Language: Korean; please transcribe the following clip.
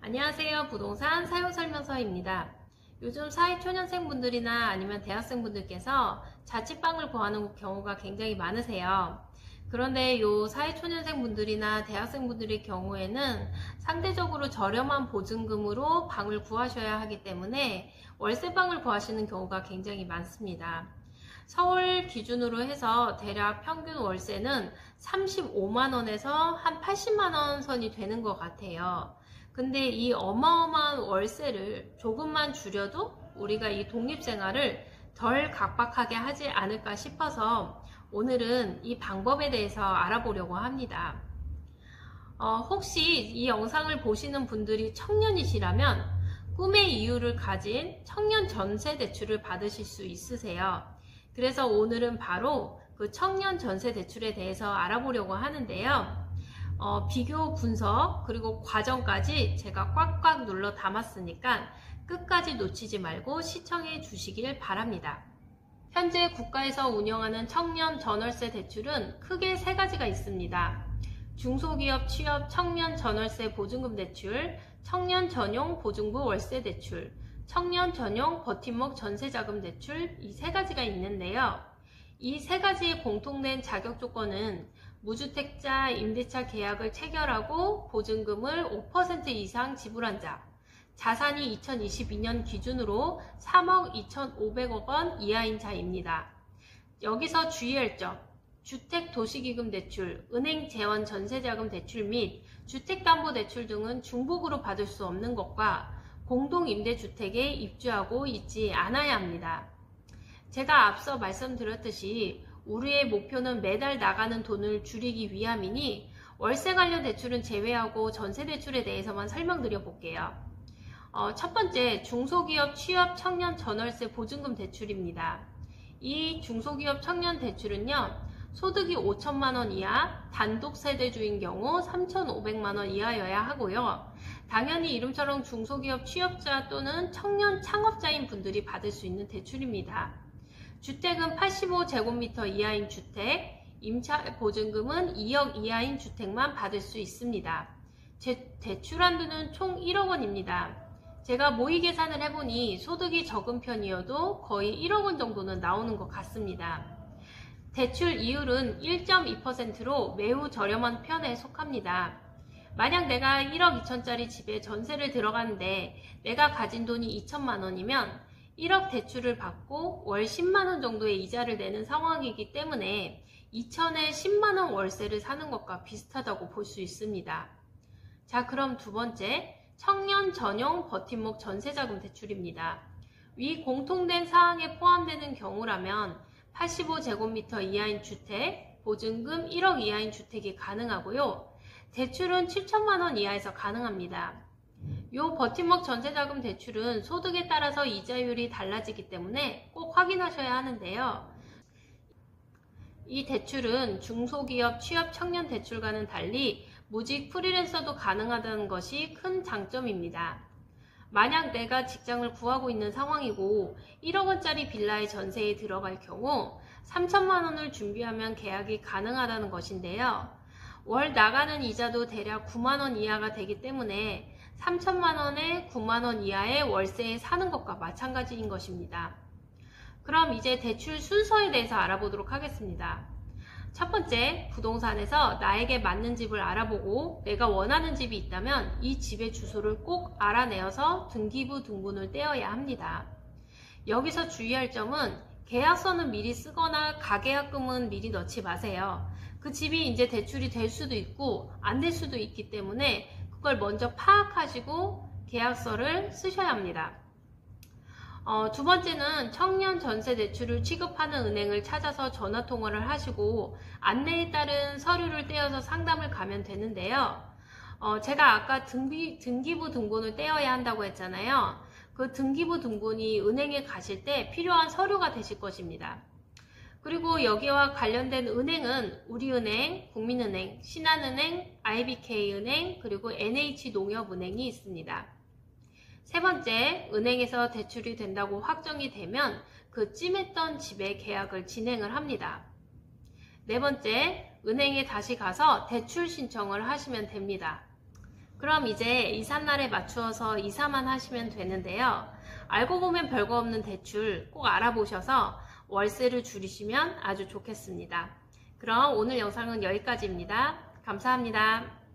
안녕하세요. 부동산 사용설명서입니다. 요즘 사회초년생분들이나 아니면 대학생분들께서 자취방을 구하는 경우가 굉장히 많으세요. 그런데 요 사회초년생분들이나 대학생분들의 경우에는 상대적으로 저렴한 보증금으로 방을 구하셔야 하기 때문에 월세방을 구하시는 경우가 굉장히 많습니다. 서울 기준으로 해서 대략 평균 월세는 35만원에서 한 80만원 선이 되는 것 같아요. 근데 이 어마어마한 월세를 조금만 줄여도 우리가 이 독립생활을 덜 각박하게 하지 않을까 싶어서 오늘은 이 방법에 대해서 알아보려고 합니다. 혹시 이 영상을 보시는 분들이 청년이시라면 꿈의 이유를 가진 청년 전세 대출을 받으실 수 있으세요. 그래서 오늘은 바로 그 청년 전세 대출에 대해서 알아보려고 하는데요. 비교 분석 그리고 과정까지 제가 꽉꽉 눌러 담았으니까 끝까지 놓치지 말고 시청해 주시길 바랍니다. 현재 국가에서 운영하는 청년 전월세 대출은 크게 세 가지가 있습니다. 중소기업 취업 청년 전월세 보증금 대출, 청년 전용 보증부 월세 대출, 청년 전용 버팀목 전세자금 대출, 이 세 가지가 있는데요. 이 세 가지의 공통된 자격 조건은 무주택자 임대차 계약을 체결하고 보증금을 5% 이상 지불한 자, 자산이 2022년 기준으로 3억 2,500억 원 이하인 자입니다. 여기서 주의할 점, 주택도시기금 대출, 은행 재원 전세자금 대출 및 주택담보대출 등은 중복으로 받을 수 없는 것과 공동임대주택에 입주하고 있지 않아야 합니다. 제가 앞서 말씀드렸듯이 우리의 목표는 매달 나가는 돈을 줄이기 위함이니 월세 관련 대출은 제외하고 전세 대출에 대해서만 설명드려 볼게요. 첫 번째, 중소기업 취업 청년 전월세 보증금 대출입니다. 이 중소기업 청년 대출은요, 소득이 5천만원 이하, 단독 세대주인 경우 3,500만원 이하여야 하고요. 당연히 이름처럼 중소기업 취업자 또는 청년 창업자인 분들이 받을 수 있는 대출입니다. 주택은 85제곱미터 이하인 주택, 임차 보증금은 2억 이하인 주택만 받을 수 있습니다. 대출 한도는 총 1억 원입니다. 제가 모의 계산을 해보니 소득이 적은 편이어도 거의 1억 원 정도는 나오는 것 같습니다. 대출 이율은 1.2%로 매우 저렴한 편에 속합니다. 만약 내가 1억 2천짜리 집에 전세를 들어가는데 내가 가진 돈이 2천만 원이면 1억 대출을 받고 월 10만원 정도의 이자를 내는 상황이기 때문에 2천에 10만원 월세를 사는 것과 비슷하다고 볼 수 있습니다. 자, 그럼 두 번째, 청년 전용 버팀목 전세자금 대출입니다. 위 공통된 사항에 포함되는 경우라면 85제곱미터 이하인 주택, 보증금 1억 이하인 주택이 가능하고요. 대출은 7천만원 이하에서 가능합니다. 요 버팀목 전세자금 대출은 소득에 따라서 이자율이 달라지기 때문에 꼭 확인하셔야 하는데요. 이 대출은 중소기업 취업 청년 대출과는 달리 무직 프리랜서도 가능하다는 것이 큰 장점입니다. 만약 내가 직장을 구하고 있는 상황이고 1억 원짜리 빌라의 전세에 들어갈 경우 3천만 원을 준비하면 계약이 가능하다는 것인데요. 월 나가는 이자도 대략 9만 원 이하가 되기 때문에 3천만 원에 9만 원 이하의 월세에 사는 것과 마찬가지인 것입니다. 그럼 이제 대출 순서에 대해서 알아보도록 하겠습니다. 첫 번째, 부동산에서 나에게 맞는 집을 알아보고 내가 원하는 집이 있다면 이 집의 주소를 꼭 알아내어서 등기부 등본을 떼어야 합니다. 여기서 주의할 점은 계약서는 미리 쓰거나 가계약금은 미리 넣지 마세요. 그 집이 이제 대출이 될 수도 있고 안 될 수도 있기 때문에 그걸 먼저 파악하시고 계약서를 쓰셔야 합니다. 두 번째는 청년 전세 대출을 취급하는 은행을 찾아서 전화통화를 하시고 안내에 따른 서류를 떼어서 상담을 가면 되는데요. 제가 아까 등기부 등본을 떼어야 한다고 했잖아요. 그 등기부 등본이 은행에 가실 때 필요한 서류가 되실 것입니다. 그리고 여기와 관련된 은행은 우리은행, 국민은행, 신한은행, IBK은행, 그리고 NH농협은행이 있습니다. 세 번째, 은행에서 대출이 된다고 확정이 되면 그 찜했던 집의 계약을 진행을 합니다. 네 번째, 은행에 다시 가서 대출 신청을 하시면 됩니다. 그럼 이제 이삿날에 맞추어서 이사만 하시면 되는데요. 알고 보면 별거 없는 대출 꼭 알아보셔서 월세를 줄이시면 아주 좋겠습니다. 그럼 오늘 영상은 여기까지입니다. 감사합니다.